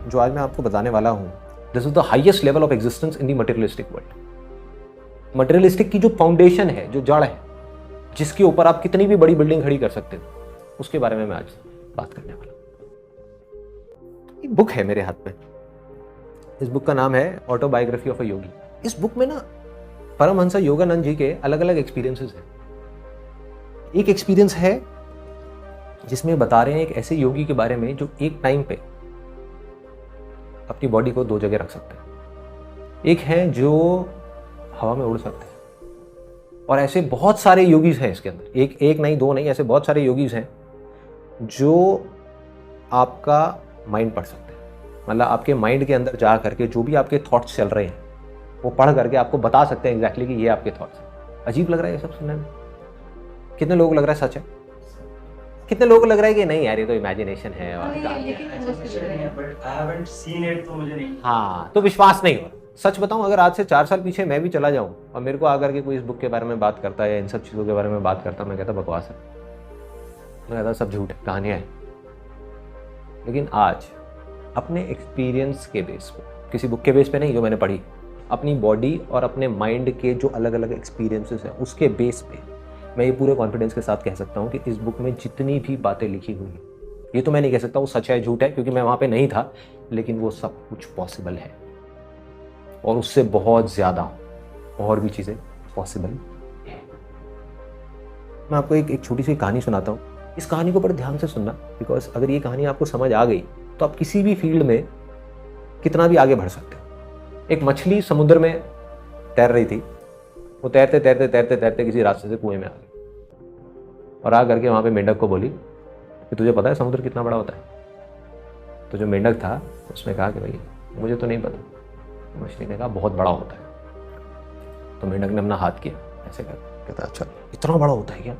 जो आज मैं आपको बताने वाला हूं, this is the highest level of existence in the materialistic world. Materialistic की जो फाउंडेशन है, जो जड़ है, जिसके ऊपर आप कितनी भी बड़ी बिल्डिंग खड़ी कर सकते हो, उसके बारे में मैं आज बात करने वाला हूं। एक बुक है मेरे हाथ में, इस बुक का नाम है ऑटोबायोग्राफी ऑफ अ योगी। इस बुक में ना परमहंस योगानंद जी के अलग अलग एक्सपीरियंसेस हैं। एक एक्सपीरियंस है जिसमें बता रहे हैं एक ऐसे योगी के बारे में जो एक टाइम पे अपनी बॉडी को दो जगह रख सकते हैं। एक है जो हवा में उड़ सकते हैं, और ऐसे बहुत सारे योगीज हैं इसके अंदर, एक नहीं, दो नहीं, ऐसे बहुत सारे योगीज हैं जो आपका माइंड पढ़ सकते हैं। मतलब आपके माइंड के अंदर जा करके जो भी आपके थॉट्स चल रहे हैं वो पढ़ करके आपको बता सकते हैं एग्जैक्टली कि ये आपके थॉट्स हैं। अजीब लग रहा है ये सब सुनने में? कितने लोगों को लग रहा है सच है? कितने लोगों को लग रहा है कि नहीं यार ये तो इमेजिनेशन है और हाँ, तो विश्वास नहीं हो। सच बताऊं, अगर आज से 4 साल पीछे मैं भी चला जाऊं और मेरे को आकर के कोई इस बुक के बारे में बात करता है या इन सब चीज़ों के बारे में बात करता, मैं कहता बकवास है, मैं कहता सब झूठ है, कहानियां हैं। लेकिन आज अपने एक्सपीरियंस के बेस पे, किसी बुक के बेस पे नहीं जो मैंने पढ़ी, अपनी बॉडी और अपने माइंड के जो अलग अलग एक्सपीरियंसेस हैं उसके बेस पे मैं ये पूरे कॉन्फिडेंस के साथ कह सकता हूँ कि इस बुक में जितनी भी बातें लिखी हुई हैं, ये तो मैं नहीं कह सकता वो सच है झूठ है क्योंकि मैं वहाँ पे नहीं था, लेकिन वो सब कुछ पॉसिबल है और उससे बहुत ज़्यादा और भी चीज़ें पॉसिबल है। मैं आपको एक छोटी सी कहानी सुनाता हूँ। इस कहानी को बड़े ध्यान से सुनना, बिकॉज अगर ये कहानी आपको समझ आ गई तो आप किसी भी फील्ड में कितना भी आगे बढ़ सकते हो। एक मछली समुद्र में तैर रही थी, वो तैरते तैरते तैरते तैरते किसी रास्ते से कुएं में आ गई और आ करके वहाँ पे मेंढक को बोली कि तुझे पता है समुद्र कितना बड़ा होता है? तो जो मेंढक था उसने कहा कि भाई मुझे तो नहीं पता। मछली ने कहा बहुत बड़ा होता है। तो मेंढक ने अपना हाथ किया ऐसे कर, कहता अच्छा इतना बड़ा होता है क्या?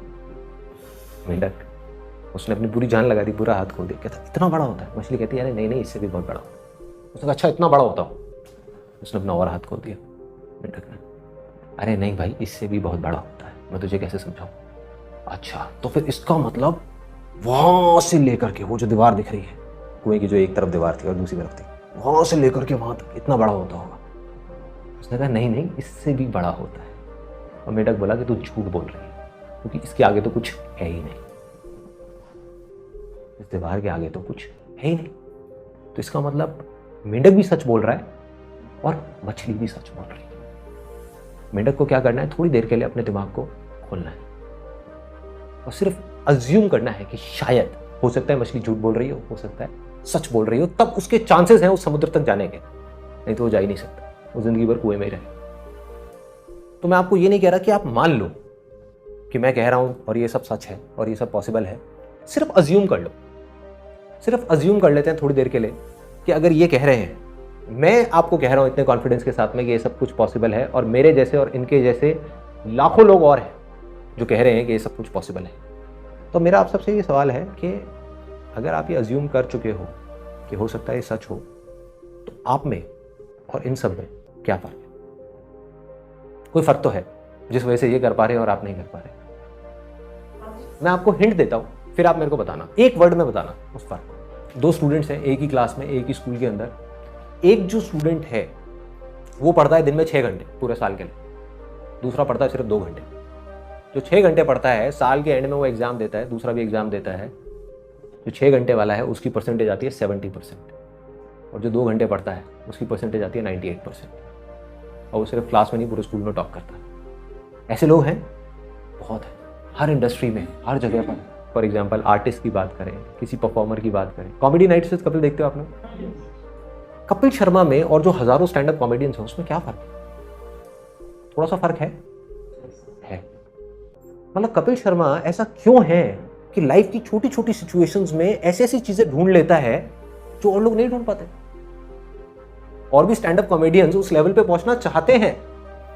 मेंढक, उसने अपनी पूरी जान लगा दी, पूरा हाथ खोल दिया, कहता इतना बड़ा होता है? मछली कहती है अरे नहीं नहीं, इससे भी बहुत बड़ा होता है। उसने कहा अच्छा इतना बड़ा होता हो? उसने अपना और हाथ खोल दिया। मेंढक ने, अरे नहीं भाई, इससे भी बहुत बड़ा होता है, मैं तुझे कैसे समझाऊं? अच्छा तो फिर इसका मतलब वहां से लेकर के वो जो दीवार दिख रही है कुएं की, जो एक तरफ दीवार थी और दूसरी तरफ थी, वहां से लेकर के वहां तक इतना बड़ा होता होगा? उसने कहा नहीं नहीं, इससे भी बड़ा होता है। और मेंढक बोला कि तू झूठ बोल रही है क्योंकि इसके आगे तो कुछ है ही नहीं, इस दीवार के आगे तो कुछ है ही नहीं। तो इसका मतलब मेंढक भी सच बोल रहा है और मछली भी सच बोल रही है। मेंढक को क्या करना है, थोड़ी देर के लिए अपने दिमाग को खोलना है और सिर्फ अज्यूम करना है कि शायद हो सकता है मछली झूठ बोल रही हो सकता है सच बोल रही हो, तब उसके चांसेस हैं उस समुद्र तक जाने के, नहीं तो वो जा ही नहीं सकता, वो जिंदगी भर कुएं में ही रहे। तो मैं आपको ये नहीं कह रहा कि आप मान लो कि मैं कह रहा हूं और ये सब सच है और ये सब पॉसिबल है, सिर्फ अज्यूम कर लो। सिर्फ अज्यूम कर लेते हैं थोड़ी देर के लिए कि अगर ये कह रहे हैं, मैं आपको कह रहा हूं इतने कॉन्फिडेंस के साथ में कि ये सब कुछ पॉसिबल है और मेरे जैसे और इनके जैसे लाखों लोग और हैं जो कह रहे हैं कि ये सब कुछ पॉसिबल है। तो मेरा आप सबसे ये सवाल है कि अगर आप ये अज्यूम कर चुके हो कि हो सकता है ये सच हो, तो आप में और इन सब में क्या फ़र्क है? कोई फ़र्क तो है जिस वजह से ये कर पा रहे हैं और आप नहीं कर पा रहे। मैं आपको हिंट देता हूँ, फिर आप मेरे को बताना, एक वर्ड में बताना उस फ़र्क को। 2 स्टूडेंट्स हैं एक ही क्लास में, एक ही स्कूल के अंदर। एक जो स्टूडेंट है वो पढ़ता है दिन में 6 घंटे पूरे साल के लिए, दूसरा पढ़ता है सिर्फ 2 घंटे। जो 6 घंटे पढ़ता है साल के एंड में वो एग्ज़ाम देता है, दूसरा भी एग्ज़ाम देता है। जो 6 घंटे वाला है उसकी परसेंटेज आती है 70% और जो 2 घंटे पढ़ता है उसकी परसेंटेज आती है 98%। और वो सिर्फ क्लास में नहीं, पूरे स्कूल में टॉप करता है। ऐसे लोग हैं, बहुत है, हर इंडस्ट्री में, हर जगह पर। फॉर एग्जाम्पल आर्टिस्ट की बात करें, किसी परफॉर्मर की बात करें, कॉमेडी नाइट्स विद कपिल देखते हो आपने? कपिल शर्मा में और जो हजारों स्टैंड अप कॉमेडियंस हैं उसमें क्या फ़र्क है? थोड़ा सा फ़र्क है। मतलब कपिल शर्मा ऐसा क्यों है कि लाइफ की छोटी छोटी सिचुएशंस में ऐसी ऐसी चीजें ढूंढ लेता है जो और लोग नहीं ढूंढ पाते। और भी स्टैंड अप कॉमेडियंस उस लेवल पे पहुंचना चाहते हैं,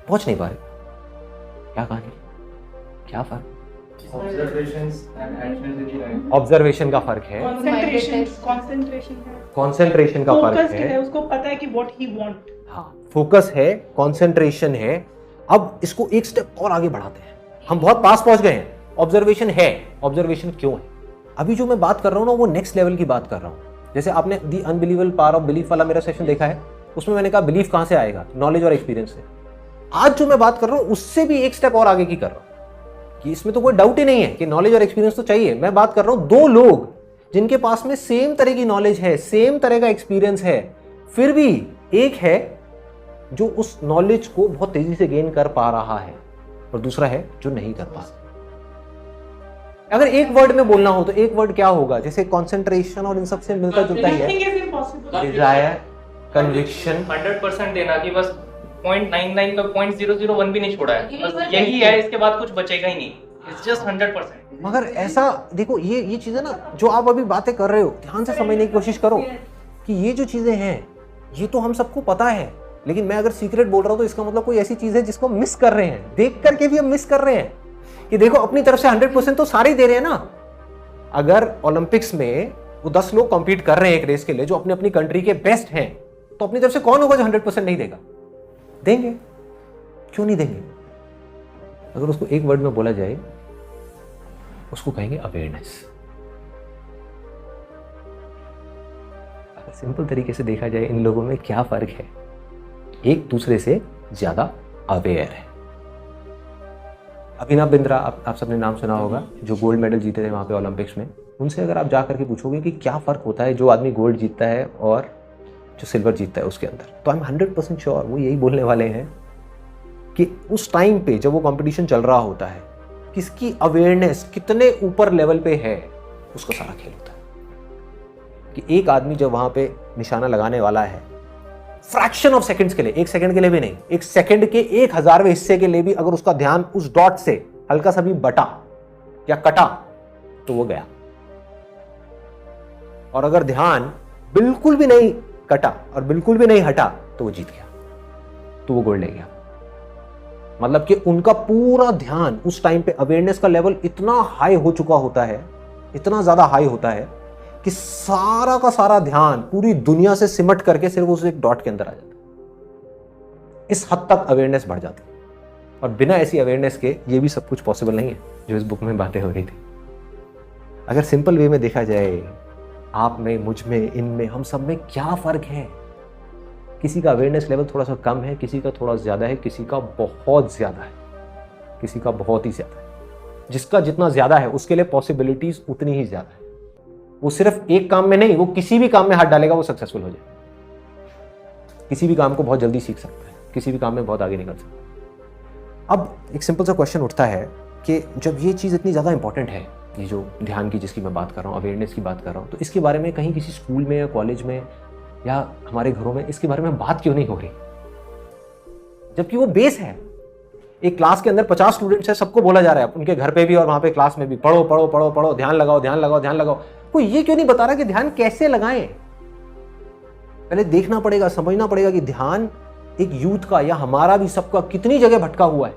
पहुंच नहीं पा रहे। क्या कहानी, क्या फर्क? ऑब्जर्वेशन का फर्क है, कंसंट्रेशन का फर्क है, उसको पता है कि व्हाट ही वांट। हाँ, फोकस है, कंसंट्रेशन है। अब इसको एक स्टेप और आगे बढ़ाते हैं। हम बहुत पास पहुंच गए हैं। ऑब्जर्वेशन है, ऑब्जर्वेशन क्यों है? अभी जो मैं बात कर रहा हूं ना, वो नेक्स्ट लेवल की बात कर रहा हूं। जैसे आपने दी अनबिलीवेबल पावर ऑफ बिलीफ वाला मेरा सेशन देखा है, उसमें मैंने कहा बिलीफ कहां से आएगा? नॉलेज और एक्सपीरियंस से। आज जो मैं बात कर रहा हूं उससे भी एक स्टेप और आगे की कर रहा हूं कि इसमें तो कोई डाउट ही नहीं है कि नॉलेज और एक्सपीरियंस तो चाहिए। मैं बात कर रहा हूं दो लोग जिनके पास में सेम तरह की नॉलेज है, सेम तरह का एक्सपीरियंस है, फिर भी एक है जो उस नॉलेज को बहुत तेजी से गेन कर पा रहा है और दूसरा है जो नहीं कर पा। अगर एक वर्ड में बोलना हो तो एक वर्ड क्या होगा? जैसे कंसंट्रेशन और इन सब से मिलता जुलता ही है। Dzire, conviction. 100% देना कि बस 0.99 का 0.001 भी नहीं छोड़ा है, बस यही है, इसके बाद कुछ बचेगा ही नहीं। It's just 100%। मगर ऐसा देखो, ये चीजें ना जो आप अभी बातें कर रहे हो, ध्यान से समझने की कोशिश करो कि ये जो चीजें हैं ये तो हम सबको पता है, लेकिन मैं अगर सीक्रेट बोल रहा हूं तो इसका मतलब कोई ऐसी चीज है जिसको मिस कर रहे हैं। देख करके भी हम मिस कर रहे हैं कि देखो अपनी तरफ से 100% तो सारे ही दे रहे हैं ना। अगर ओलंपिक्स में वो 10 लोग कॉम्पीट कर रहे हैं एक रेस के लिए जो अपनी अपनी कंट्री के बेस्ट हैं, तो अपनी तरफ से कौन होगा जो 100% नहीं देगा? देंगे, क्यों नहीं देंगे? अगर उसको एक वर्ड में बोला जाए, उसको कहेंगे अवेयरनेस। अगर सिंपल तरीके से देखा जाए, इन लोगों में क्या फर्क है? एक दूसरे से ज्यादा अवेयर है। अभिनव बिंद्रा, आप सबने नाम सुना होगा, जो गोल्ड मेडल जीते थे वहां पे ओलंपिक्स में। उनसे अगर आप जाकर के पूछोगे कि क्या फ़र्क होता है जो आदमी गोल्ड जीतता है और जो सिल्वर जीतता है उसके अंदर, तो आई एम 100% श्योर वो यही बोलने वाले हैं कि उस टाइम पे जब वो कंपटीशन चल रहा होता है, किसकी अवेयरनेस कितने ऊपर लेवल पे है, उसका सारा खेल होता है। कि एक आदमी जब वहां पे निशाना लगाने वाला है, फ्रैक्शन ऑफ सेकंड्स के लिए, एक सेकंड के लिए भी नहीं, एक सेकंड के 1000वें हिस्से के लिए भी अगर उसका ध्यान उस डॉट से हल्का सा भी बटा या कटा तो वो गया। और अगर ध्यान बिल्कुल भी नहीं कटा और बिल्कुल भी नहीं हटा तो वो जीत गया, तो वो गोल्ड ले गया। मतलब कि उनका पूरा ध्यान उस टाइम पे, अवेयरनेस का लेवल इतना हाई हो चुका होता है, इतना ज्यादा हाई होता है कि सारा का सारा ध्यान पूरी दुनिया से सिमट करके सिर्फ उस एक डॉट के अंदर आ जाता है। इस हद तक अवेयरनेस बढ़ जाती है। और बिना ऐसी अवेयरनेस के ये भी सब कुछ पॉसिबल नहीं है जो इस बुक में बातें हो रही थी। अगर सिंपल वे में देखा जाए, आप में, मुझ में, इनमें, हम सब में क्या फर्क है? किसी का अवेयरनेस लेवल थोड़ा सा कम है, किसी का थोड़ा ज्यादा है, किसी का बहुत ज्यादा है, किसी का बहुत ही ज्यादा है। जिसका जितना ज्यादा है उसके लिए पॉसिबिलिटीज उतनी ही ज्यादा है। वो सिर्फ एक काम में नहीं, वो किसी भी काम में हाथ डालेगा वो सक्सेसफुल हो जाए। किसी भी काम को बहुत जल्दी सीख सकता है, किसी भी काम में बहुत आगे निकल सकता है। अब एक सिंपल सा क्वेश्चन उठता है कि जब ये चीज़ इतनी ज़्यादा इंपॉर्टेंट है, ये जो ध्यान की जिसकी मैं बात कर रहा हूँ, अवेयरनेस की बात कर रहा हूँ, तो इसके बारे में कहीं किसी स्कूल में या कॉलेज में या हमारे घरों में इसके बारे में बात क्यों नहीं हो रही? जबकि वो बेस है। एक क्लास के अंदर 50 स्टूडेंट्स है, सबको बोला जा रहा है, उनके घर पे भी और वहां पे क्लास में भी, पढ़ो पढ़ो पढ़ो पढ़ो, ध्यान लगाओ ध्यान लगाओ ध्यान लगाओ। कोई ये क्यों नहीं बता रहा कि ध्यान कैसे लगाएं? पहले देखना पड़ेगा, समझना पड़ेगा कि ध्यान एक यूथ का या हमारा भी सबका कितनी जगह भटका हुआ है,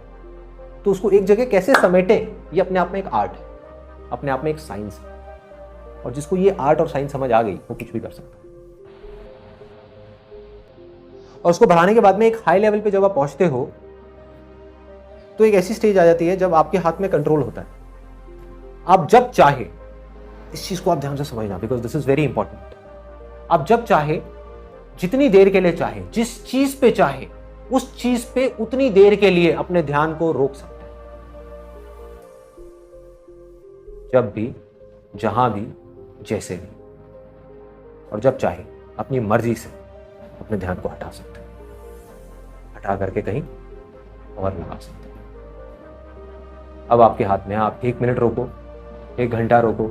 तो उसको एक जगह कैसे समेटे, ये अपने आप में एक आर्ट है, अपने आप में एक साइंस है। और जिसको ये आर्ट और साइंस समझ आ गई वो कुछ भी कर सकता है। और उसको बढ़ाने के बाद में एक हाई लेवल पे जब आप पहुंचते हो तो एक ऐसी स्टेज आ जाती है जब आपके हाथ में कंट्रोल होता है। आप जब चाहे, इस चीज को आप ध्यान से समझना, because this is very important. आप जब चाहे, जितनी देर के लिए चाहे, जिस चीज पे चाहे, उस चीज पे उतनी देर के लिए अपने ध्यान को रोक सकते हैं। जब भी, जहां भी, जैसे भी। और जब चाहे अपनी मर्जी से अपने ध्यान को हटा सकते हैं, हटा करके कहीं और लगा सकते हैं। अब आपके हाथ में है, आप 1 मिनट रोको, 1 घंटा रोको,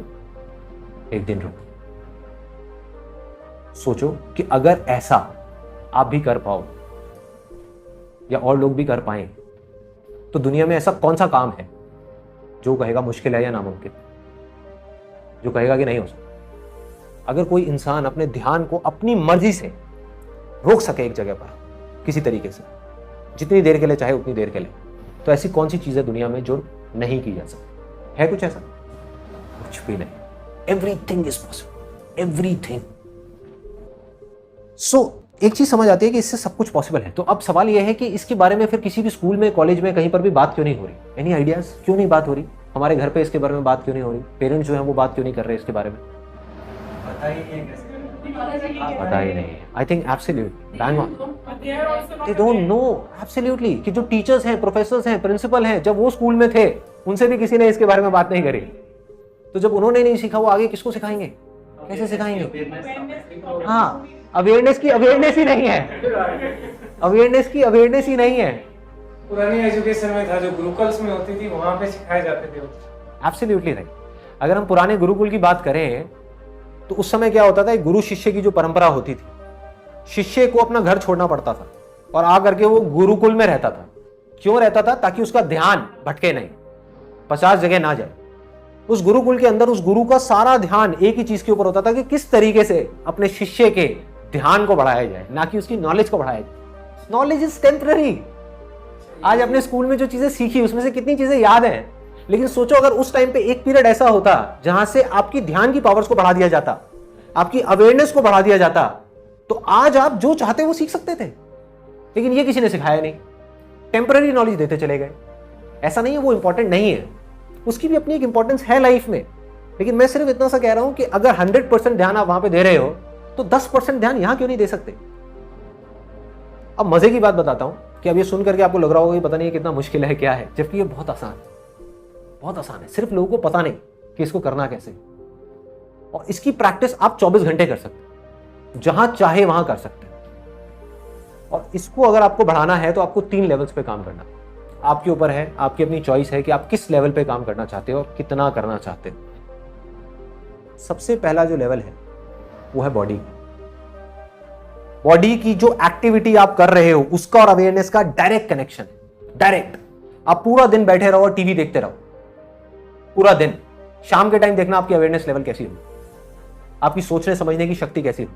1 दिन रोको। सोचो कि अगर ऐसा आप भी कर पाओ या और लोग भी कर पाए, तो दुनिया में ऐसा कौन सा काम है जो कहेगा मुश्किल है या नामुमकिन, जो कहेगा कि नहीं हो सकता? अगर कोई इंसान अपने ध्यान को अपनी मर्जी से रोक सके एक जगह पर किसी तरीके से, जितनी देर के लिए चाहे उतनी देर के लिए, तो ऐसी कौन सी चीज है दुनिया में जो नहीं की जा सकती? है कुछ ऐसा? कुछ भी नहीं। Everything is possible, everything. So एक चीज समझ आती है कि इससे सब कुछ पॉसिबल है। तो अब सवाल यह है कि इसके बारे में फिर किसी भी स्कूल में, कॉलेज में, कहीं पर भी बात क्यों नहीं हो रही? Any ideas? क्यों नहीं बात हो रही? हमारे घर पे इसके बारे में बात क्यों नहीं हो रही? पेरेंट्स जो है वो बात क्यों नहीं कर रहे इसके बारे में? पता ही नहीं है कैसे। पता ही नहीं है। I think absolutely bang on, they don't know absolutely कि जो टीचर्स हैं, प्रोफेसर्स हैं, प्रिंसिपल हैं, जब वो स्कूल में थे उनसे भी किसी ने इसके बारे में बात नहीं करी। तो जब उन्होंने नहीं सीखा, वो आगे किसको सिखाएंगे? कैसे सिखाएंगे? हाँ, अवेयरनेस ही नहीं है। अवेयरनेस ही नहीं है। पुरानी एजुकेशन में था, जो गुरुकुल्स में होती थी, वहां पे सिखाए जाते थे। Absolutely right. अगर हम पुराने गुरुकुल की बात करें तो उस समय क्या होता था, एक गुरु शिष्य की जो परंपरा होती थी, शिष्य को अपना घर छोड़ना पड़ता था और आकर के वो गुरुकुल में रहता था। क्यों रहता था? ताकि उसका ध्यान भटके नहीं, 50 जगह ना जाए। उस गुरुकुल के अंदर उस गुरु का सारा ध्यान एक ही चीज के ऊपर होता था कि किस तरीके से अपने शिष्य के ध्यान को बढ़ाया जाए, ना कि उसकी नॉलेज को बढ़ाया जाए। Knowledge is temporary. आज अपने स्कूल में जो चीजें सीखी उसमें से कितनी चीजें याद हैं, लेकिन सोचो अगर उस टाइम पे एक पीरियड ऐसा होता जहां से आपकी ध्यान की पावर्स को बढ़ा दिया जाता, आपकी अवेयरनेस को बढ़ा दिया जाता, तो आज आप जो चाहते वो सीख सकते थे। लेकिन ये किसी ने सिखाया नहीं, टेम्पररी नॉलेज देते चले गए। ऐसा नहीं है वो इंपॉर्टेंट नहीं है, उसकी भी अपनी एक इंपॉर्टेंस है लाइफ में। लेकिन मैं सिर्फ इतना सा कह रहा हूं कि अगर 100% ध्यान आप वहां पे दे रहे हो तो 10% ध्यान यहां क्यों नहीं दे सकते? अब मजे की बात बताता हूं कि अब ये सुन करके आपको लग रहा होगा कि पता नहीं कितना मुश्किल है, क्या है, जबकि ये बहुत आसान है। सिर्फ लोगों को पता नहीं कि इसको करना कैसे। और इसकी प्रैक्टिस आप 24 घंटे कर सकते हैं, जहां चाहे वहां कर सकते हैं। और इसको अगर आपको बढ़ाना है तो आपको 3 लेवल्स पे काम करना है। आपके ऊपर है, आपकी अपनी चॉइस है कि आप किस लेवल पे काम करना चाहते हो और कितना करना चाहते हो। सबसे पहला जो लेवल है वो है बॉडी की जो एक्टिविटी आप कर रहे हो उसका और अवेयरनेस का डायरेक्ट कनेक्शन है। डायरेक्ट। आप पूरा दिन बैठे रहो और टीवी देखते रहो, पूरा दिन, शाम के टाइम देखना आपकी अवेयरनेस लेवल कैसी हो, आपकी सोचने समझने की शक्ति कैसी हो।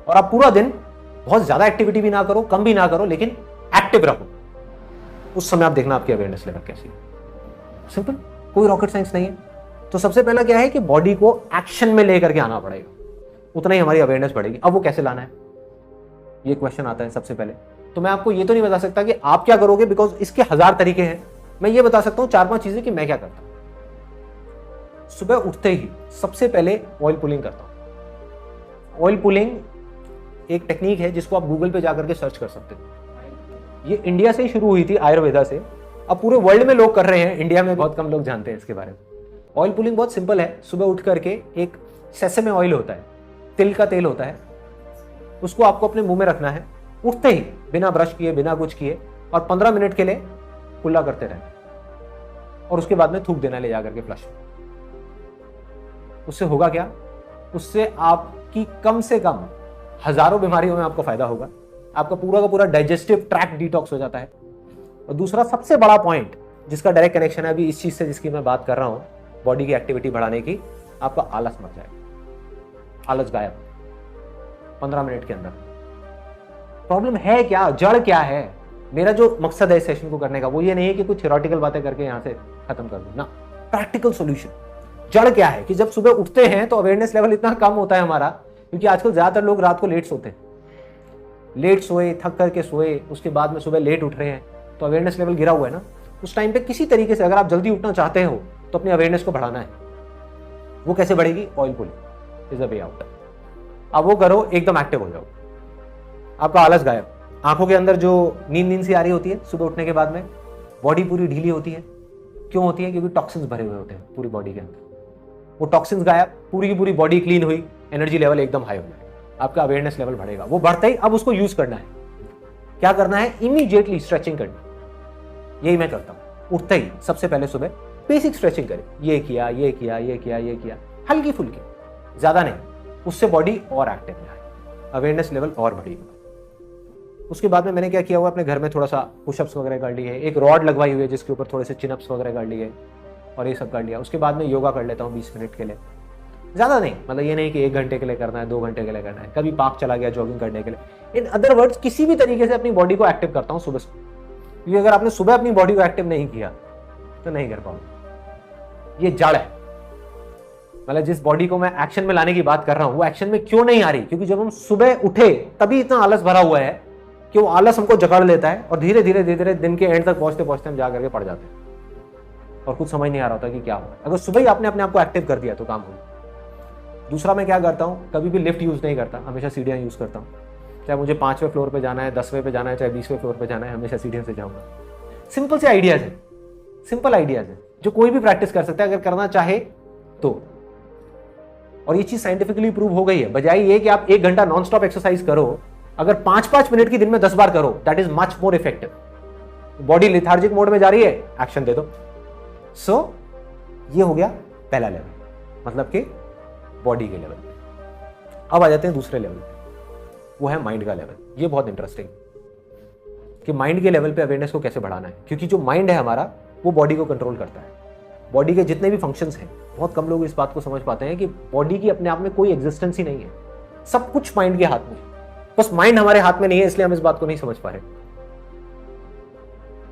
और आप पूरा दिन बहुत ज्यादा एक्टिविटी भी ना करो, कम भी ना करो, लेकिन एक्टिव रहो। उस समय आप देखना आपकी अवेयरनेस लेवल कैसी है। सिंपल, कोई रॉकेट साइंस नहीं है। तो सबसे पहला क्या है कि बॉडी को एक्शन में लेकर के आना पड़ेगा, उतना ही हमारी अवेयरनेस बढ़ेगी। अब वो कैसे लाना है, ये क्वेश्चन आता है सबसे पहले। तो मैं आपको ये तो नहीं बता सकता कि आप क्या करोगे, बिकॉज इसके 1000 तरीके हैं। मैं ये बता सकता हूं 4-5 चीजें कि मैं क्या करता हूं। सुबह उठते ही सबसे पहले ऑयल पुलिंग करता हूं। ऑयल पुलिंग एक टेक्निक है जिसको आप गूगल पे जाकर के सर्च कर सकते हो। ये इंडिया से ही शुरू हुई थी, आयुर्वेदा से। अब पूरे वर्ल्ड में लोग कर रहे हैं, इंडिया में बहुत कम लोग जानते हैं इसके बारे में। ऑयल पुलिंग बहुत सिंपल है। सुबह उठ करके एक सेसमे ऑयल होता है, तिल का तेल होता है, उसको आपको अपने मुंह में रखना है उठते ही, बिना ब्रश किए, बिना कुछ किए, और 15 मिनट के लिए कुल्ला करते रहना। और उसके बाद में थूक देना ले जाकर के फ्लश। उससे होगा क्या? उससे आपकी कम से कम हजारों बीमारियों में आपको फायदा होगा। आपका पूरा का पूरा डाइजेस्टिव ट्रैक्ट डिटॉक्स हो जाता है। और दूसरा सबसे बड़ा पॉइंट जिसका डायरेक्ट कनेक्शन है अभी इस चीज से जिसकी मैं बात कर रहा हूं, बॉडी की एक्टिविटी बढ़ाने की, आपका आलस मर जाएगा। आलस गायब 15 मिनट के अंदर। प्रॉब्लम है क्या, जड़ क्या है? मेरा जो मकसद है इस सेशन को करने का वो ये नहीं है कि कुछ थ्योरेटिकल बातें करके यहां से खत्म कर दूं ना, प्रैक्टिकल सॉल्यूशन। जड़ क्या है कि जब सुबह उठते हैं तो अवेयरनेस लेवल इतना कम होता है हमारा, क्योंकि आजकल ज्यादातर लोग रात को लेट सोते हैं, लेट सोए, थक करके सोए, उसके बाद में सुबह लेट उठ रहे हैं, तो अवेयरनेस लेवल गिरा हुआ है ना। उस टाइम पे किसी तरीके से अगर आप जल्दी उठना चाहते हो तो अपनी अवेयरनेस को बढ़ाना है। वो कैसे बढ़ेगी? Oil pulling is a way out. अब वो करो, एकदम एक्टिव हो जाओ, आपका आलस गायब। आंखों के अंदर जो नींद सी आ रही होती है सुबह उठने के बाद में, बॉडी पूरी ढीली होती है। क्यों होती है? क्योंकि टॉक्सिन्स भरे हुए होते हैं पूरी बॉडी के अंदर। वो टॉक्सिन्स गायब, पूरी की पूरी बॉडी क्लीन हुई, एनर्जी लेवल एकदम हाई हो जाएगा, आपका अवेयरनेस लेवल बढ़ेगा। वो बढ़ते ही अब उसको यूज करना है। क्या करना है? इमीडिएटली स्ट्रेचिंग करनी। यही मैं करता हूं। उठते ही सबसे पहले सुबह बेसिक स्ट्रेचिंग करें। ये किया, ये किया, ये किया, ये किया, हल्की फुल्की, ज्यादा नहीं। उससे बॉडी और एक्टिव है, अवेयरनेस लेवल और बढ़ेगा। उसके बाद में मैंने क्या किया हुआ, अपने घर में थोड़ा सा पुशअप्स वगैरह कर लिए, एक रॉड लगवाई हुई है जिसके ऊपर थोड़े से चिनअप्स वगैरह कर लिए और ये सब कर लिया। उसके बाद में योगा कर लेता हूँ 20 मिनट के लिए, ज़्यादा नहीं, मतलब ये नहीं कि 1 घंटे के लिए करना है, 2 घंटे के लिए करना है। कभी पार्क चला गया जॉगिंग करने के लिए। इन अदर वर्ड्स किसी भी तरीके से अपनी बॉडी को एक्टिव करता हूँ सुबह से, क्योंकि अगर आपने सुबह अपनी बॉडी को एक्टिव नहीं किया तो नहीं कर पाओगे। ये जड़ है। मतलब जिस बॉडी को मैं एक्शन में लाने की बात कर रहा हूं वो एक्शन में क्यों नहीं आ रही, क्योंकि जब हम सुबह उठे तभी इतना आलस भरा हुआ है कि वो आलस हमको जकड़ लेता है और धीरे धीरे दिन के एंड तक पहुंचते पहुंचते हम जा करके पड़ जाते हैं और कुछ समझ नहीं आ रहा होता कि क्या हो। अगर सुबह ही आपने अपने आप को एक्टिव कर दिया तो काम हो। दूसरा मैं क्या करता हूं, कभी भी लिफ्ट यूज नहीं करता, हमेशा सीढ़ियां यूज करता हूं। चाहे मुझे 5वें फ्लोर पे जाना है, 10वें पे जाना है, चाहे 20वें फ्लोर पे जाना है, हमेशा सीढ़ियों से जाऊंगा। सिंपल से आइडियाज है, सिंपल आइडियाज है जो कोई भी प्रैक्टिस कर सकता है अगर करना चाहे तो। और ये चीज साइंटिफिकली प्रूव हो गई है। बजाय ये कि आप 1 घंटा नॉन स्टॉप एक्सरसाइज करो, अगर 5-5 मिनट की दिन में 10 बार करो, that is much more effective. Body lethargic mode में जा रही है, एक्शन दे दो। सो ये हो गया पहला लेवल, मतलब कि बॉडी के लेवल पे। अब आ जाते हैं दूसरे लेवल पे, वो है माइंड का लेवल। ये बहुत इंटरेस्टिंग कि माइंड के लेवल पे अवेयरनेस को कैसे बढ़ाना है, क्योंकि जो माइंड है हमारा वो बॉडी को कंट्रोल करता है। बॉडी के जितने भी फंक्शंस हैं, बहुत कम लोग इस बात को समझ पाते हैं कि बॉडी की अपने आप में कोई एग्जिस्टेंस ही नहीं है, सब कुछ माइंड के हाथ में है। बस माइंड हमारे हाथ में नहीं है, इसलिए हम इस बात को नहीं समझ पा रहे।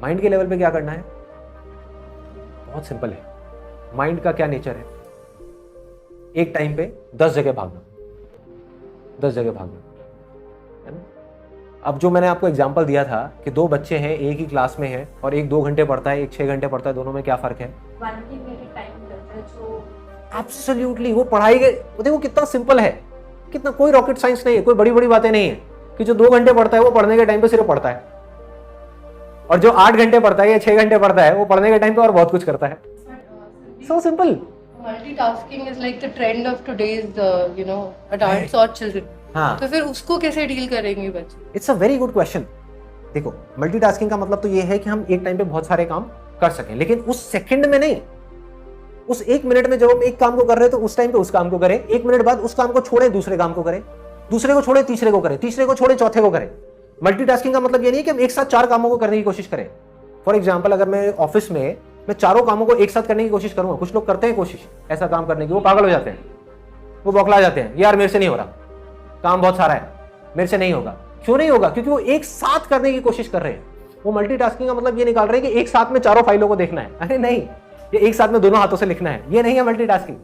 माइंड के लेवल पे क्या करना है, बहुत सिंपल है। माइंड का क्या नेचर है, एक टाइम पे 10 जगह भागना, 10 जगह भागना, है ना। अब जो मैंने आपको एग्जांपल दिया था कि 2 बच्चे हैं, एक ही क्लास में है और एक 2 घंटे पढ़ता है, एक 6 घंटे पढ़ता है, दोनों में क्या फर्क है? एब्सोल्युटली। वो पढ़ाई के देखो कितना सिंपल है, कितना, कोई रॉकेट साइंस नहीं है, कोई बड़ी बड़ी बातें नहीं है कि जो 2 घंटे पढ़ता है वो पढ़ने के टाइम पे सिर्फ पढ़ता है, और जो 8 घंटे पढ़ता है या 6 घंटे पढ़ता है वो पढ़ने के टाइम पे और बहुत कुछ करता है। So simple. Multitasking is like the trend of today's adults और चिल्ड्रन। हाँ, तो फिर उसको कैसे डील करेंगे बच्चे? It's a very good question. देखो, मल्टीटास्किंग का मतलब तो ये है कि हम एक टाइम पे बहुत सारे काम कर सकें, लेकिन उस सेकंड में नहीं, उस 1 मिनट में जब हम एक काम को कर रहे हैं तो उस टाइम पे उस काम को करें, 1 मिनट बाद उस काम को छोड़े दूसरे काम को करें, दूसरे को छोड़े तीसरे को करें, तीसरे को छोड़े चौथे को करें। मल्टीटास्किंग का मतलब ये नहीं है कि हम एक साथ 4 कामों को करने की कोशिश करें। फॉर एग्जाम्पल, अगर मैं ऑफिस में मैं चारों कामों को एक साथ करने की कोशिश करूंगा, कुछ लोग करते हैं कोशिश ऐसा काम करने की, वो पागल हो जाते हैं, वो बौखला जाते हैं, यार मेरे से नहीं हो रहा, काम बहुत सारा है, मेरे से नहीं होगा। क्यों नहीं होगा? क्योंकि वो एक साथ करने की कोशिश कर रहे हैं। वो मल्टीटास्किंग का मतलब ये निकाल रहे हैं कि एक साथ में चारों फाइलों को देखना है। अरे नहीं, ये एक साथ में दोनों हाथों से लिखना है, ये नहीं है मल्टीटास्किंग।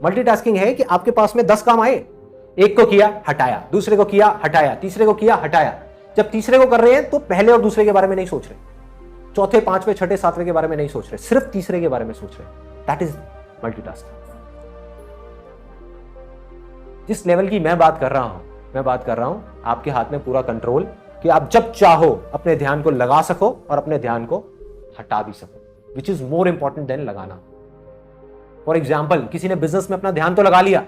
मल्टीटास्किंग है कि आपके पास में 10 काम आए, एक को किया हटाया, दूसरे को किया हटाया, तीसरे को किया हटाया। जब तीसरे को कर रहे हैं तो पहले और दूसरे के बारे में नहीं सोच रहे, चौथे, 5वें, 6ठे, 7वें के बारे में नहीं सोच रहे, सिर्फ तीसरे के बारे में सोच रहे। That is multitasking. जिस लेवल की मैं बात कर रहा हूं आपके हाथ में पूरा कंट्रोल, कि आप जब चाहो अपने ध्यान को लगा सको और अपने ध्यान को हटा भी सको, which is more important than लगाना। फॉर एग्जाम्पल, किसी ने बिजनेस में अपना ध्यान तो लगा लिया,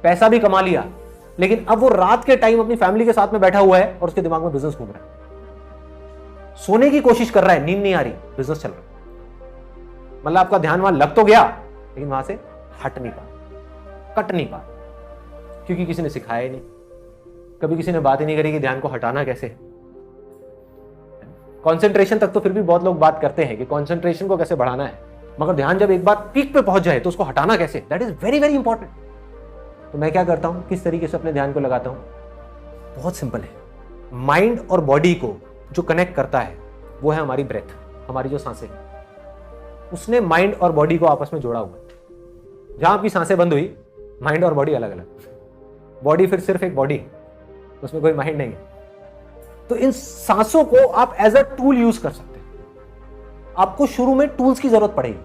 पैसा भी कमा लिया, लेकिन अब वो रात के टाइम अपनी फैमिली के साथ में बैठा हुआ है और उसके दिमाग में बिजनेस घूम रहा है, सोने की कोशिश कर रहा है, नींद नहीं आ रही, बिजनेस चल रहा है। मतलब आपका ध्यान वहां लग तो गया, लेकिन वहां से हट नहीं पा, कट नहीं पा, क्योंकि किसी ने सिखाया ही नहीं, कभी किसी ने बात ही नहीं करी कि ध्यान को हटाना कैसे है। कंसंट्रेशन तक तो फिर भी बहुत लोग बात करते हैं कि कंसंट्रेशन को कैसे बढ़ाना है, मगर ध्यान जब एक बार पीक पे पहुंच जाए तो उसको हटाना कैसे, that is very very important. तो मैं क्या करता हूं, किस तरीके से अपने ध्यान को लगाता हूं? बहुत सिंपल है। माइंड और बॉडी को जो कनेक्ट करता है वो है हमारी ब्रेथ, हमारी जो सांसें, उसने माइंड और बॉडी को आपस में जोड़ा हुआ है। जहां आपकी सांसें बंद हुई, माइंड और बॉडी अलग अलग, बॉडी फिर सिर्फ एक बॉडी, उसमें कोई माइंड नहीं है। तो इन सांसों को आप एज अ टूल यूज कर सकते हैं। आपको शुरू में टूल्स की जरूरत पड़ेगी,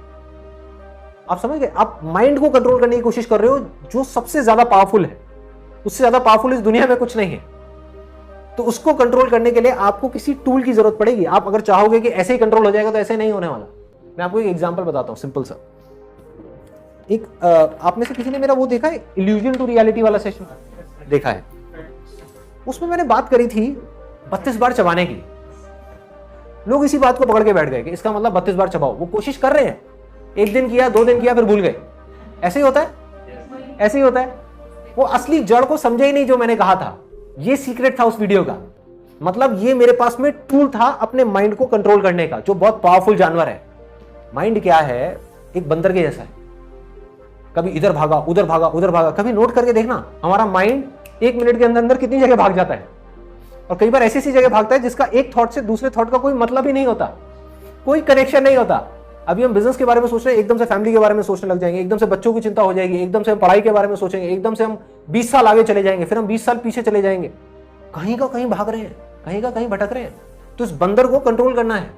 आप समझ गए? आप माइंड को कंट्रोल करने की कोशिश कर रहे हो जो सबसे ज्यादा पावरफुल है, उससे ज्यादा पावरफुल इस दुनिया में कुछ नहीं है। तो उसको कंट्रोल करने के लिए आपको किसी टूल की जरूरत पड़ेगी। आप अगर चाहोगे कि ऐसे ही कंट्रोल हो जाएगा तो ऐसे नहीं होने वाला। मैं आपको एक एग्जांपल बताता हूं, सिंपल सा। एक आप में से किसी ने मेरा वो देखा है, इल्यूजन टू रियलिटी वाला सेशन देखा है? उसमें मैंने बात करी थी 32 बार चबाने की। लोग इसी बात को पकड़ के बैठ गए कि इसका मतलब 32 बार चबाओ। वो कोशिश कर रहे हैं, 1 दिन किया, 2 दिन किया, फिर भूल गए। ऐसे ही होता है, ऐसे ही होता है। वो असली जड़ को समझे ही नहीं जो मैंने कहा था। ये सीक्रेट था उस वीडियो का। मतलब ये मेरे पास में टूल था अपने माइंड को कंट्रोल करने का, जो बहुत पावरफुल जानवर है। माइंड क्या है? एक बंदर के जैसा है, कभी इधर भागा, उधर भागा, उधर भागा। कभी नोट करके देखना, हमारा माइंड 1 मिनट के अंदर अंदर कितनी जगह भाग जाता है। और कई बार ऐसी ऐसी जगह भागता है जिसका एक थॉट से दूसरे थॉट का कोई मतलब ही नहीं होता, कोई कनेक्शन नहीं होता। अभी हम बिजनेस के बारे में सोच रहे हैं, एकदम से फैमिली के बारे में सोचने लग जाएंगे, एकदम से बच्चों की चिंता हो जाएगी, एकदम से हम पढ़ाई के बारे में सोचेंगे, एकदम से हम 20 साल आगे चले जाएंगे, फिर हम 20 साल पीछे चले जाएंगे, कहीं का कहीं भाग रहे हैं, कहीं का कहीं भटक रहे हैं। तो इस बंदर को कंट्रोल करना है,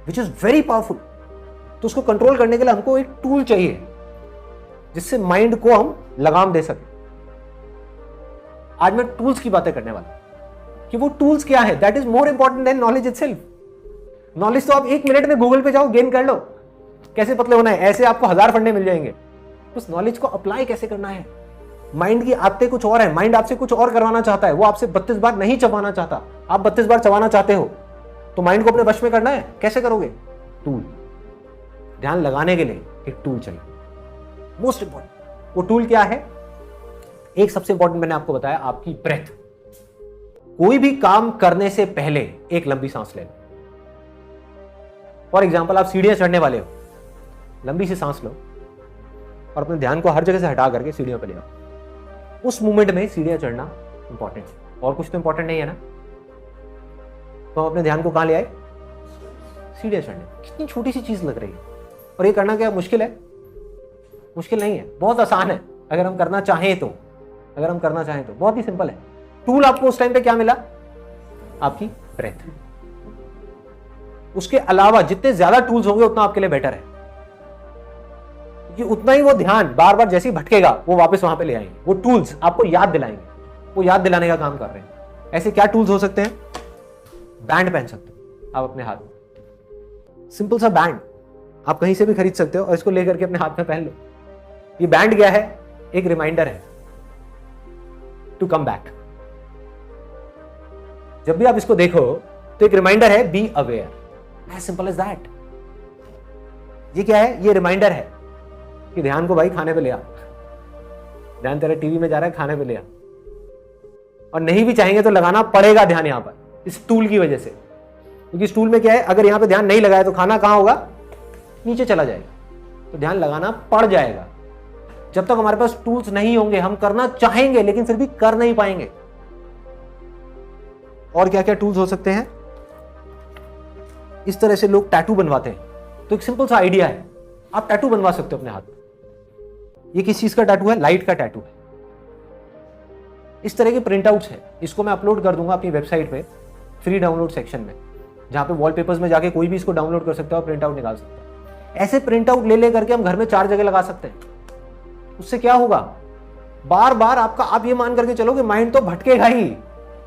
विच इज वेरी पावरफुल। तो उसको कंट्रोल करने के लिए हमको एक टूल चाहिए जिससे माइंड को हम लगाम दे सके। आज मैं टूल्स की बातें करने वाला हूं कि वो टूल्स क्या है, that is more important than knowledge itself. Knowledge तो आप 1 मिनट में गूगल पे जाओ, गेन कर लो, कैसे पतले होना है, ऐसे आपको 1000 फंडे मिल जाएंगे। उस नॉलेज को अप्लाई कैसे करना है। माइंड की आदतें कुछ और है, माइंड आपसे कुछ और करवाना चाहता है, वो आपसे 32 बार नहीं चबाना चाहता, आप 32 बार चबाना चाहते हो, तो माइंड को अपने वश में करना है, कैसे करोगे? टूल। ध्यान लगाने के लिए एक टूल चाहिए, मोस्ट इंपॉर्टेंट। वो टूल क्या है? एक सबसे इंपॉर्टेंट मैंने आपको बताया, आपकी ब्रेथ। कोई भी काम करने से पहले एक लंबी सांस ले लो। फॉर एग्जाम्पल, आप सीढ़ियां चढ़ने वाले हो, लंबी सी सांस लो और अपने ध्यान को हर जगह से हटा करके सीढ़ियों पर ले आओ। उस मोमेंट में सीढ़ियां चढ़ना इंपॉर्टेंट है, और कुछ तो इंपॉर्टेंट नहीं है ना। तो हम अपने ध्यान को कहां ले आए? सीढ़ियां चढ़ने। कितनी छोटी सी चीज लग रही है, और ये करना क्या मुश्किल है? मुश्किल नहीं है, बहुत आसान है। अगर हम करना चाहें तो, अगर हम करना चाहें तो बहुत ही सिंपल है। टूल आपको उस टाइम पे क्या मिला? आपकी ब्रेथ। उसके अलावा जितने ज्यादा टूल्स होंगे उतना आपके लिए बेटर है, क्योंकि उतना ही वो ध्यान बार बार जैसे ही भटकेगा वो वापस वहां पे ले आएंगे। वो टूल्स आपको याद दिलाएंगे, वो याद दिलाने का काम कर रहे हैं। ऐसे क्या टूल्स हो सकते हैं? बैंड पहन सकते हो आप अपने हाथ में, सिंपल सा बैंड आप कहीं से भी खरीद सकते हो और इसको लेकर के अपने हाथ में पहन लो। ये बैंड क्या है? एक रिमाइंडर है टू कम बैक। जब भी आप इसको देखो तो एक रिमाइंडर है, be aware, as simple as that. ये क्या है? ये रिमाइंडर है कि ध्यान को भाई खाने पे ले आ, ध्यान तेरा टीवी में जा रहा है, खाने पे ले आ। और नहीं भी चाहेंगे तो लगाना पड़ेगा ध्यान यहां पर, इस टूल की वजह से, क्योंकि इस टूल में क्या है, अगर यहां पे ध्यान नहीं लगाया तो खाना कहां होगा? नीचे चला जाएगा। तो ध्यान लगाना पड़ जाएगा। जब तक हमारे पास टूल्स नहीं होंगे, हम करना चाहेंगे लेकिन फिर भी कर नहीं पाएंगे। और क्या क्या टूल्स हो सकते हैं? इस तरह से लोग टैटू बनवाते हैं, तो एक सिंपल सा आइडिया है, आप टैटू बनवा सकते हो अपने हाथ में। ये किस चीज का टैटू है? लाइट का टैटू है। इस तरह के प्रिंटआउट्स है, इसको मैं अपलोड कर दूंगा अपनी वेबसाइट पे फ्री डाउनलोड सेक्शन में, जहां पे वॉलपेपर्स में जाके कोई भी इसको डाउनलोड कर सकता है और प्रिंट आउट निकाल सकता है। ऐसे प्रिंट आउट ले करके हम घर में 4 जगह लगा सकते हैं। उससे क्या होगा? बार बार आपका, आप ये मान करके चलो कि माइंड तो भटकेगा ही।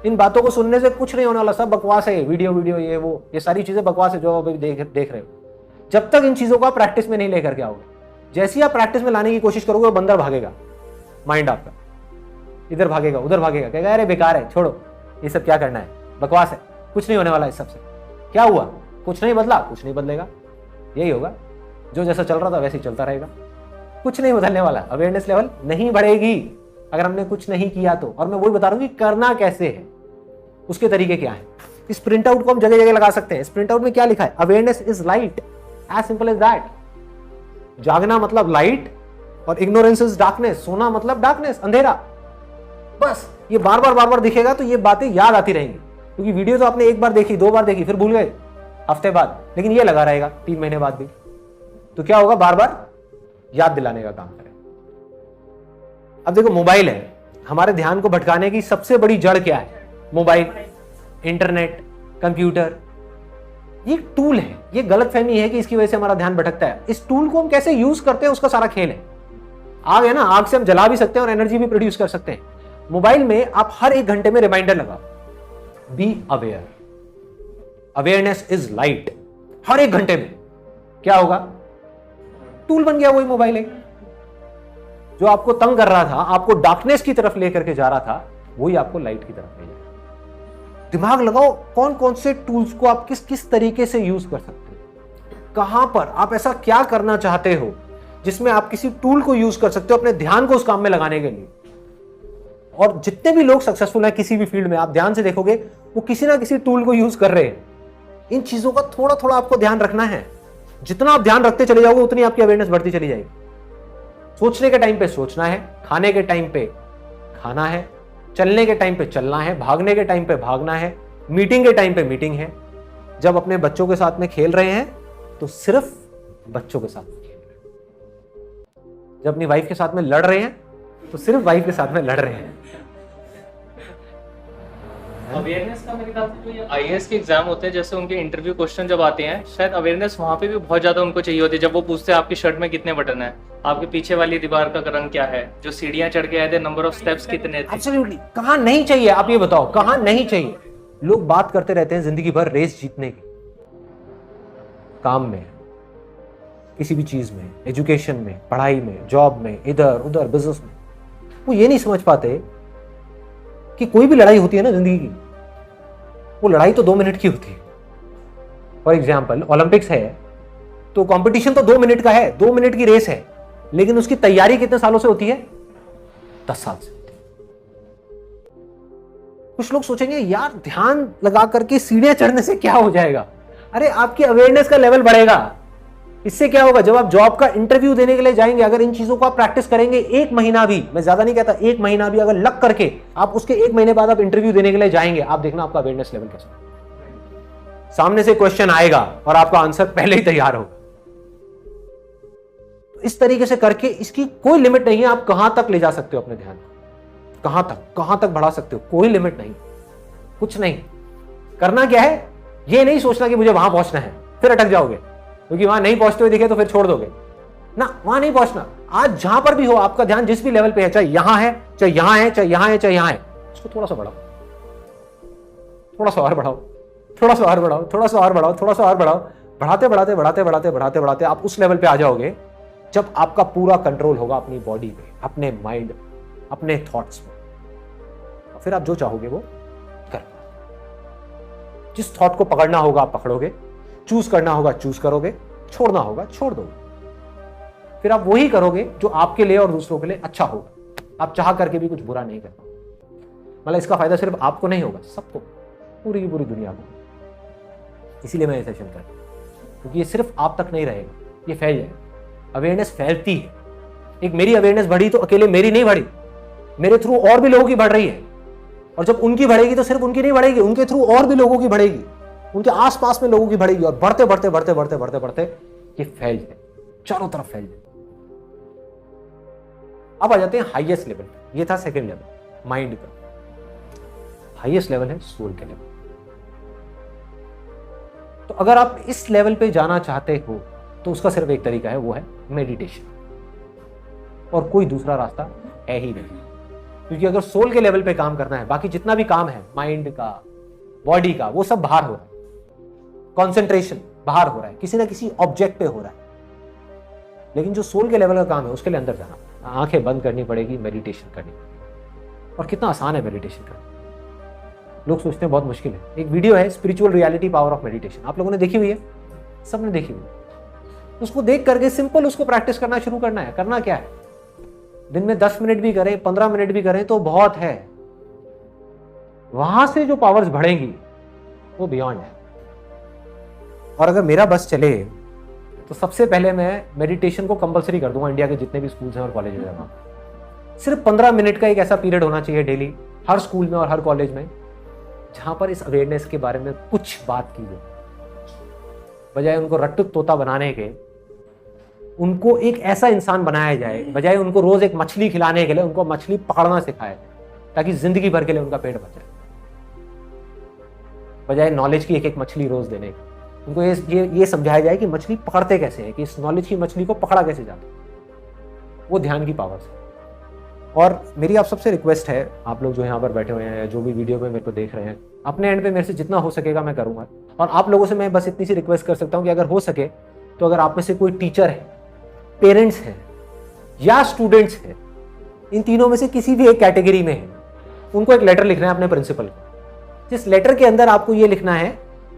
इन बातों को सुनने से कुछ नहीं होने वाला, सब बकवास है। वीडियो ये वो, ये सारी चीजें बकवास है जो आप अभी देख रहे हो। जब तक इन चीजों को आप प्रैक्टिस में नहीं लेकर के आओगे, जैसे ही आप प्रैक्टिस में लाने की कोशिश करोगे, वो बंदर भागेगा। माइंड आपका इधर भागेगा, उधर भागेगा, कहेगा अरे बेकार है, छोड़ो, ये सब क्या करना है, बकवास है, कुछ नहीं होने वाला इस सबसे। क्या हुआ? कुछ नहीं बदला, कुछ नहीं बदलेगा, यही होगा, जो जैसा चल रहा था वैसे ही चलता रहेगा, कुछ नहीं बदलने वाला। अवेयरनेस लेवल नहीं बढ़ेगी अगर हमने कुछ नहीं किया तो। और मैं वही बता रहा हूं कि करना कैसे है, उसके तरीके क्या है। इस प्रिंट आउट को हम जगह जगह लगा सकते हैं। इस प्रिंट आउट में क्या लिखा है? Awareness is light, as simple as that. जागना मतलब लाइट और इग्नोरेंस इज डार्कनेस, सोना मतलब डार्कनेस, अंधेरा। बस ये बार बार दिखेगा तो ये बातें याद आती रहेंगी, क्योंकि वीडियो तो आपने 1 बार देखी, 2 बार देखी, फिर भूल गए हफ्ते बाद, लेकिन ये लगा रहेगा 3 महीने बाद भी। तो क्या होगा? बार बार याद दिलाने का काम करें। अब देखो, मोबाइल है, हमारे ध्यान को भटकाने की सबसे बड़ी जड़ क्या है? Mobile, internet, computer. ये टूल है। ये गलतफहमी है कि इसकी वजह से हमारा ध्यान भटकता है। इस टूल को हम कैसे यूज करते हैं उसका सारा खेल है। आग है ना, आग से हम जला भी सकते हैं और एनर्जी भी प्रोड्यूस कर सकते हैं। मोबाइल में आप हर 1 घंटे में रिमाइंडर लगाओ, be aware, awareness is light. हर 1 घंटे में क्या होगा? टूल बन गया वही मोबाइल है, जो आपको तंग कर रहा था, आपको डार्कनेस की तरफ लेकर के जा रहा था, वही आपको लाइट की तरफ ले जाएगा। दिमाग लगाओ, कौन कौन से टूल्स को आप किस किस तरीके से यूज कर सकते हो, कहां पर आप ऐसा क्या करना चाहते हो जिसमें आप किसी टूल को यूज कर सकते हो अपने ध्यान को उस काम में लगाने के लिए। और जितने भी लोग सक्सेसफुल हैं किसी भी फील्ड में, आप ध्यान से देखोगे वो किसी ना किसी टूल को यूज कर रहे हैं। इन चीजों का थोड़ा थोड़ा आपको ध्यान रखना है। जितना आप ध्यान रखते चले जाओगे उतनी आपकी अवेयरनेस बढ़ती चली जाएगी। सोचने के टाइम पे सोचना है, खाने के टाइम पे खाना है, चलने के टाइम पे चलना है, भागने के टाइम पे भागना है, मीटिंग के टाइम पे मीटिंग है। जब अपने बच्चों के साथ में खेल रहे हैं तो सिर्फ बच्चों के साथ खेल रहे हैं। जब अपनी वाइफ के साथ में लड़ रहे हैं तो सिर्फ वाइफ के साथ में लड़ रहे हैं। अवेयरनेस का मेरे ख्याल से जो ये आईएएस के एग्जाम होते हैं, जैसे उनके इंटरव्यू क्वेश्चन जब आते हैं, शायद अवेयरनेस वहाँ पे भी बहुत ज्यादा उनको चाहिए होती है। जब वो पूछते हैं आपकी शर्ट में कितने बटन है, आपके पीछे वाली दीवार का रंग क्या है, जो सीढ़ियां चढ़ के आए थे नंबर ऑफ स्टेप्स कितने थे। एब्सोल्युटली। कहाँ नहीं चाहिए, आप ये बताओ कहाँ नहीं चाहिए? लोग बात करते रहते हैं जिंदगी भर रेस जीतने की, काम में, किसी भी चीज में, एजुकेशन में, पढ़ाई में, जॉब में, इधर उधर बिजनेस में। वो ये नहीं समझ पाते कि कोई भी लड़ाई होती है ना जिंदगी की, वो लड़ाई तो 2 मिनट की होती है। फॉर एग्जाम्पल ओलंपिक्स है तो कंपटीशन तो 2 मिनट का है, 2 मिनट की रेस है, लेकिन उसकी तैयारी कितने सालों से होती है? 10 साल से। कुछ लोग सोचेंगे यार ध्यान लगा करके सीढ़ियां चढ़ने से क्या हो जाएगा? अरे आपकी अवेयरनेस का लेवल बढ़ेगा। इससे क्या होगा? जब आप जॉब का इंटरव्यू देने के लिए जाएंगे, अगर इन चीजों को आप प्रैक्टिस करेंगे 1 महीना भी, मैं ज्यादा नहीं कहता, 1 महीना भी अगर लग करके आप उसके 1 महीने बाद आप इंटरव्यू देने के लिए जाएंगे, आप देखना आपका अवेयरनेस लेवल कैसा है। सामने से क्वेश्चन आएगा और आपका आंसर पहले ही तैयार होगा। इस तरीके से करके इसकी कोई लिमिट नहीं है, आप कहां तक ले जा सकते हो अपने ध्यान को, कहां तक बढ़ा सकते हो, कोई लिमिट नहीं, कुछ नहीं। करना क्या है, ये नहीं सोचना कि मुझे वहां पहुंचना है, फिर अटक जाओगे, क्योंकि वहां नहीं पहुंचते हुए दिखे तो फिर छोड़ दोगे ना। वहां नहीं पहुंचना। आज जहां पर भी हो, आपका ध्यान जिस भी लेवल पे है, चाहे यहां है, चाहे यहां है, चाहे यहां है, चाहे यहां है, उसको थोड़ा सा बढ़ाओ, थोड़ा सा और बढ़ाओ, थोड़ा सा और बढ़ाओ, थोड़ा सा और बढ़ाओ, थोड़ा सा और बढ़ाओ। बढ़ाते बढ़ाते बढ़ाते बढ़ाते बढ़ाते बढ़ाते आप उस लेवल पे आ जाओगे जब आपका पूरा कंट्रोल होगा अपनी बॉडी पे, अपने माइंड, अपने थॉट्स में। फिर आप जो चाहोगे वो कर, जिस थॉट को पकड़ना होगा आप पकड़ोगे, चूज करना होगा चूज करोगे, छोड़ना होगा छोड़ दोगे। फिर आप वही करोगे जो आपके लिए और दूसरों के लिए अच्छा होगा। आप चाह करके भी कुछ बुरा नहीं कर पाओगे। मतलब इसका फायदा सिर्फ आपको नहीं होगा, सबको, पूरी की पूरी दुनिया को। इसीलिए मैं ये सेशन कर रहा हूं, क्योंकि ये सिर्फ आप तक नहीं रहेगा, ये फैल जाएगा। अवेयरनेस फैलती है। एक मेरी अवेयरनेस बढ़ी तो अकेले मेरी नहीं बढ़ी, मेरे थ्रू और भी लोगों की बढ़ रही है। और जब उनकी बढ़ेगी तो सिर्फ उनकी नहीं बढ़ेगी, उनके थ्रू और भी लोगों की बढ़ेगी, उनके आसपास में लोगों की बढ़ेगी, और बढ़ते बढ़ते बढ़ते बढ़ते बढ़ते बढ़ते ये फैल जाए, चारों तरफ फैल जाए। अब आ जाते हैं हाईएस्ट लेवल पे। ये था सेकंड लेवल माइंड का। हाईएस्ट लेवल है सोल के लेवल। तो अगर आप इस लेवल पे जाना चाहते हो तो उसका सिर्फ एक तरीका है, वो है मेडिटेशन, और कोई दूसरा रास्ता है ही नहीं। क्योंकि अगर सोल के लेवल पे काम करना है, बाकी जितना भी काम है माइंड का, बॉडी का, वो सब बाहर हो रहा है। कंसंट्रेशन बाहर हो रहा है, किसी ना किसी ऑब्जेक्ट पे हो रहा है। लेकिन जो सोल के लेवल का काम है उसके लिए अंदर जाना, आंखें बंद करनी पड़ेगी, मेडिटेशन करनी पड़ेगी। और कितना आसान है मेडिटेशन करना। लोग सोचते हैं बहुत मुश्किल है। एक वीडियो है spiritual reality power of meditation, आप लोगों ने देखी हुई है? सबने देखी हुई है। उसको देख करके सिंपल उसको प्रैक्टिस करना शुरू करना है। करना क्या है, दिन में 10 मिनट भी करें, 15 मिनट भी करें तो बहुत है। वहां से जो पावर्स बढ़ेंगी वो बियॉन्ड है। और अगर मेरा बस चले तो सबसे पहले मैं मेडिटेशन को कंपलसरी कर दूंगा। इंडिया के जितने भी स्कूल्स हैं और कॉलेज हैं, सिर्फ 15 मिनट का एक ऐसा पीरियड होना चाहिए डेली, हर स्कूल में और हर कॉलेज में, जहां पर इस अवेयरनेस के बारे में कुछ बात की जाए। बजाय उनको रट्टू तोता बनाने के, उनको एक ऐसा इंसान बनाया जाए। बजाय उनको रोज एक मछली खिलाने के लिए उनको मछली पकड़ना सिखाया जाए, ताकि जिंदगी भर के लिए उनका पेट भर जाए। बजाय नॉलेज की एक एक मछली रोज देने की, उनको ये समझाया जाए कि मछली पकड़ते कैसे हैं, कि इस नॉलेज की मछली को पकड़ा कैसे जाता है। वो ध्यान की पावर है। और मेरी आप सबसे रिक्वेस्ट है, आप लोग जो यहाँ पर बैठे हुए हैं या जो भी वीडियो में मेरे को देख रहे हैं, अपने एंड पे मेरे से जितना हो सकेगा मैं करूँगा। और आप लोगों से मैं बस इतनी सी रिक्वेस्ट कर सकता हूँ कि अगर हो सके तो अगर आप में से कोई टीचर है, पेरेंट्स हैं या स्टूडेंट्स हैं, इन तीनों में से किसी भी एक कैटेगरी में है, उनको एक लेटर लिखना है अपने प्रिंसिपल को। जिस लेटर के अंदर आपको ये लिखना है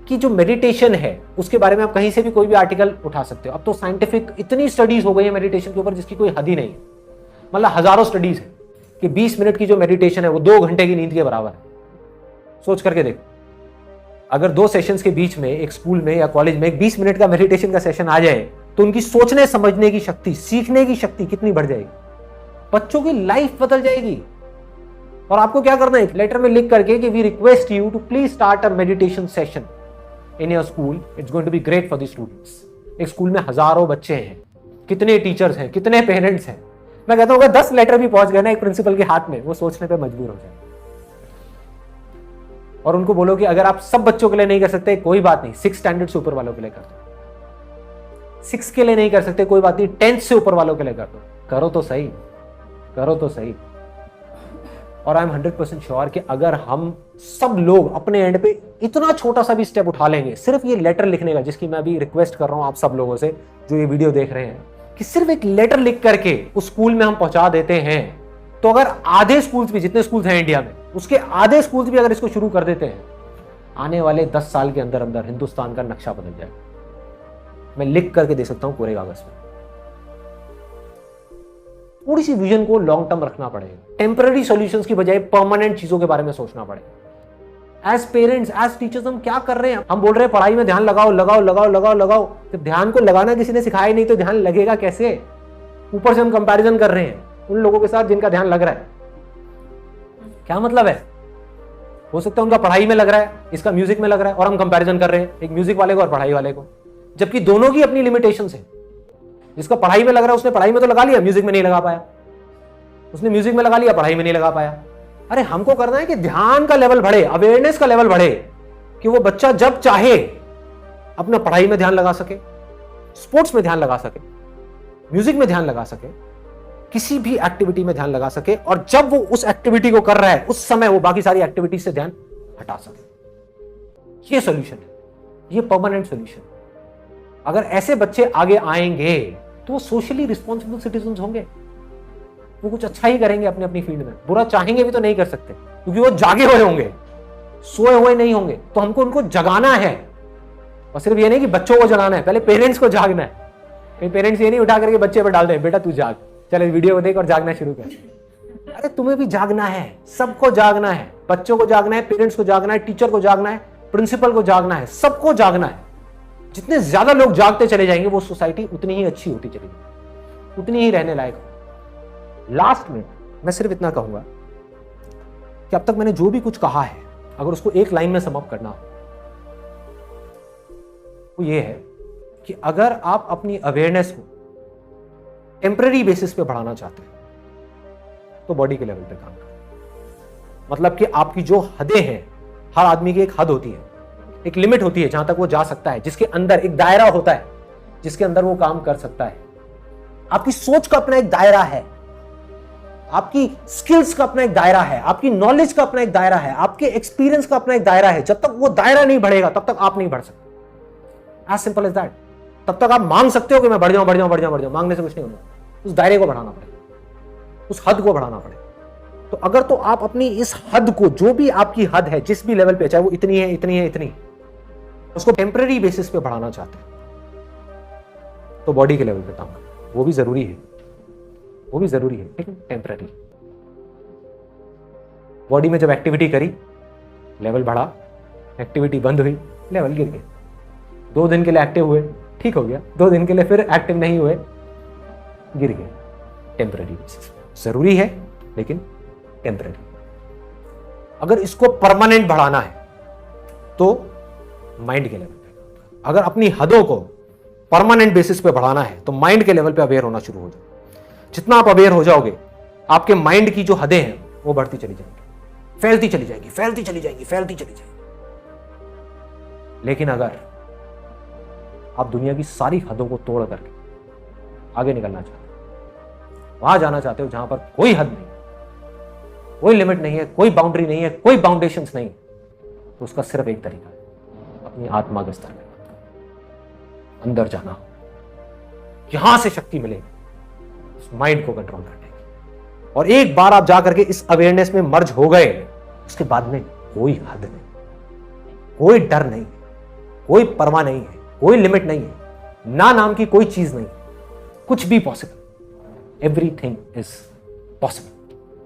कि जो मेडिटेशन है उसके बारे में आप कहीं से भी कोई भी आर्टिकल उठा सकते हो। अब तो साइंटिफिक इतनी स्टडीज हो गई है मेडिटेशन के ऊपर जिसकी कोई हद ही नहीं है। मतलब हजारों स्टडीज है कि 20 मिनट की जो मेडिटेशन है वो 2 घंटे की नींद के बराबर है। सोच करके देखो, अगर 2 सेशंस के बीच में एक स्कूल में या कॉलेज में एक 20 मिनट का मेडिटेशन का सेशन आ जाए तो उनकी सोचने समझने की शक्ति, सीखने की शक्ति कितनी बढ़ जाएगी। बच्चों की लाइफ बदल जाएगी। और आपको क्या करना है, एक लेटर में लिख करके कि we request you to please start a meditation session in your school. It's going to be great for the students. एक स्कूल में हजारों बच्चे हैं, कितने टीचर्स हैं, कितने पेरेंट्स हैं। मैं कहता हूँ 10 लेटर भी पहुंच गए ना एक प्रिंसिपल के हाथ में, वो सोचने पे मजबूर हो जाए। और उनको बोलो कि अगर आप सब बच्चों के लिए नहीं कर सकते कोई बात नहीं, 6 स्टैंडर्ड से ऊपर वालों के लिए कर दो। 6 के लिए नहीं कर सकते कोई बात नहीं, 10th से ऊपर वालों के लिए कर दो। करो तो सही, करो तो सही। और आई एम 100% श्योर कि अगर हम सब लोग अपने एंड पे इतना छोटा सा भी स्टेप उठा लेंगे, सिर्फ ये लेटर लिखने का, जिसकी मैं अभी रिक्वेस्ट कर रहा हूं आप सब लोगों से जो ये वीडियो देख रहे हैं, कि सिर्फ एक लेटर लिख करके उस स्कूल में हम पहुंचा देते हैं, तो अगर आधे स्कूल्स भी, जितने स्कूल्स हैं इंडिया में, उसके आधे स्कूल्स भी अगर इसको शुरू कर देते हैं, आने वाले 10 साल के अंदर अंदर हिंदुस्तान का नक्शा बदल जाएगा। मैं लिख करके दे सकता हूं कोरे कागज में। थोड़ी सी विजन को लॉन्ग टर्म रखना पड़ेगा, टेम्पररी सॉल्यूशंस की बजाय परमानेंट चीजों के बारे में सोचना पड़ेगा। एज पेरेंट्स, एज टीचर्स हम क्या कर रहे हैं? हम बोल रहे हैं पढ़ाई में ध्यान लगाओ लगाओ लगाओ लगाओ लगाओ, तो ध्यान को लगाना किसी ने सिखाया नहीं तो ध्यान लगेगा कैसे? ऊपर से हम कंपैरिजन कर रहे हैं उन लोगों के साथ जिनका ध्यान लग रहा है। क्या मतलब है? हो सकता है उनका पढ़ाई में लग रहा है, इसका म्यूजिक में लग रहा है, और हम कंपैरिजन कर रहे हैं एक म्यूजिक वाले को और पढ़ाई वाले को, जबकि दोनों की अपनी लिमिटेशंस है। जिसका पढ़ाई में लग रहा है उसने पढ़ाई में तो लगा लिया, म्यूजिक में नहीं लगा पाया। उसने म्यूजिक में लगा लिया, पढ़ाई में नहीं लगा पाया। अरे हमको करना है कि ध्यान का लेवल बढ़े, अवेयरनेस का लेवल बढ़े, कि वो बच्चा जब चाहे अपना पढ़ाई में ध्यान लगा सके, स्पोर्ट्स में ध्यान लगा सके, म्यूजिक में ध्यान लगा सके, किसी भी एक्टिविटी में ध्यान लगा सके, और जब वो उस एक्टिविटी को कर रहा है उस समय वो बाकी सारी एक्टिविटी से ध्यान हटा सके। ये सॉल्यूशन है, ये परमानेंट सॉल्यूशन। अगर ऐसे बच्चे आगे आएंगे तो वो सोशली रिस्पॉन्सिबल सिटीजन होंगे, वो कुछ अच्छा ही करेंगे अपनी अपनी फील्ड में। बुरा चाहेंगे भी तो नहीं कर सकते, क्योंकि वो जागे हुए होंगे, सोए हुए नहीं होंगे। तो हमको उनको जगाना है, और सिर्फ ये नहीं कि बच्चों को जगाना है, पहले पेरेंट्स को जागना है। कई पेरेंट्स ये नहीं उठा करके बच्चे पर डाल दे, बेटा तू जाग, चल इस वीडियो को देख और जागना शुरू कर। अरे तुम्हें भी जागना है, सबको जागना है, बच्चों को जागना है, पेरेंट्स को जागना है, टीचर को जागना है, प्रिंसिपल को जागना है, सबको जागना है। जितने ज्यादा लोग जागते चले जाएंगे वो सोसाइटी उतनी ही अच्छी होती चलेगी, उतनी ही रहने लायक। लास्ट में मैं सिर्फ इतना कहूंगा कि अब तक मैंने जो भी कुछ कहा है, अगर उसको एक लाइन में सम अप करना हो, वो ये है कि अगर आप अपनी अवेयरनेस को टेम्पररी बेसिस पे बढ़ाना चाहते हैं तो बॉडी के लेवल पे काम करें। मतलब कि आपकी जो हदें हैं, हर आदमी की एक हद होती है, एक लिमिट होती है जहां तक वो जा सकता है, जिसके अंदर एक दायरा होता है जिसके अंदर वो काम कर सकता है। आपकी सोच का अपना एक दायरा है, आपकी स्किल्स का अपना एक दायरा है, आपकी नॉलेज का अपना एक दायरा है, आपके एक्सपीरियंस का अपना एक दायरा है। जब तक वो दायरा नहीं बढ़ेगा तब तक आप नहीं बढ़ सकते। As simple as that. तब तक आप मांग सकते हो कि मैं बढ़ जाऊं बढ़ जाऊं बढ़ जाऊं बढ़ जाऊं, मांगने से कुछ नहीं होगा। उस दायरे को बढ़ाना पड़ेगा, उस हद को बढ़ाना पड़ेगा। तो अगर तो आप अपनी इस हद को, जो भी आपकी हद है, जिस भी लेवल पे, चाहे वो इतनी है इतनी है इतनी, उसको टेम्पररी बेसिस पे बढ़ाना चाहते हैं तो बॉडी के लेवल पे काम करें। वो भी जरूरी है, वो भी जरूरी है, लेकिन टेम्पररी। बॉडी में जब एक्टिविटी करी, लेवल बढ़ा, एक्टिविटी बंद हुई, लेवल गिर गया। 2 दिन के लिए एक्टिव हुए, ठीक हो गया, 2 दिन के लिए फिर एक्टिव नहीं हुए, गिर गए। टेम्पररी बेसिस जरूरी है, लेकिन टेम्पररी। अगर इसको परमानेंट बढ़ाना है तो माइंड के लेवल पे, अगर अपनी हदों को परमानेंट बेसिस पे बढ़ाना है तो माइंड के लेवल पे अवेयर होना शुरू हो जाओ। जितना आप अवेयर हो जाओगे, आपके माइंड की जो हदें हैं वो बढ़ती चली जाएंगी, फैलती चली जाएगी, फैलती चली जाएगी, फैलती चली जाएगी। लेकिन अगर आप दुनिया की सारी हदों को तोड़ करके आगे निकलना चाहते हो, वहां जाना चाहते हो जहां पर कोई हद नहीं, कोई लिमिट नहीं है, कोई बाउंड्री नहीं है, कोई बाउंडेशंस नहीं, तो उसका सिर्फ एक तरीका है, अपनी आत्मा के स्तर में अंदर जाना। यहां से शक्ति मिलेगी उस माइंड को कंट्रोल करने की। और एक बार आप जाकर के इस अवेयरनेस में मर्ज हो गए, उसके बाद में कोई हद नहीं, कोई डर नहीं, कोई परवाह नहीं है, कोई लिमिट नहीं है, ना नाम की कोई चीज नहीं, कुछ भी पॉसिबल। Everything is possible.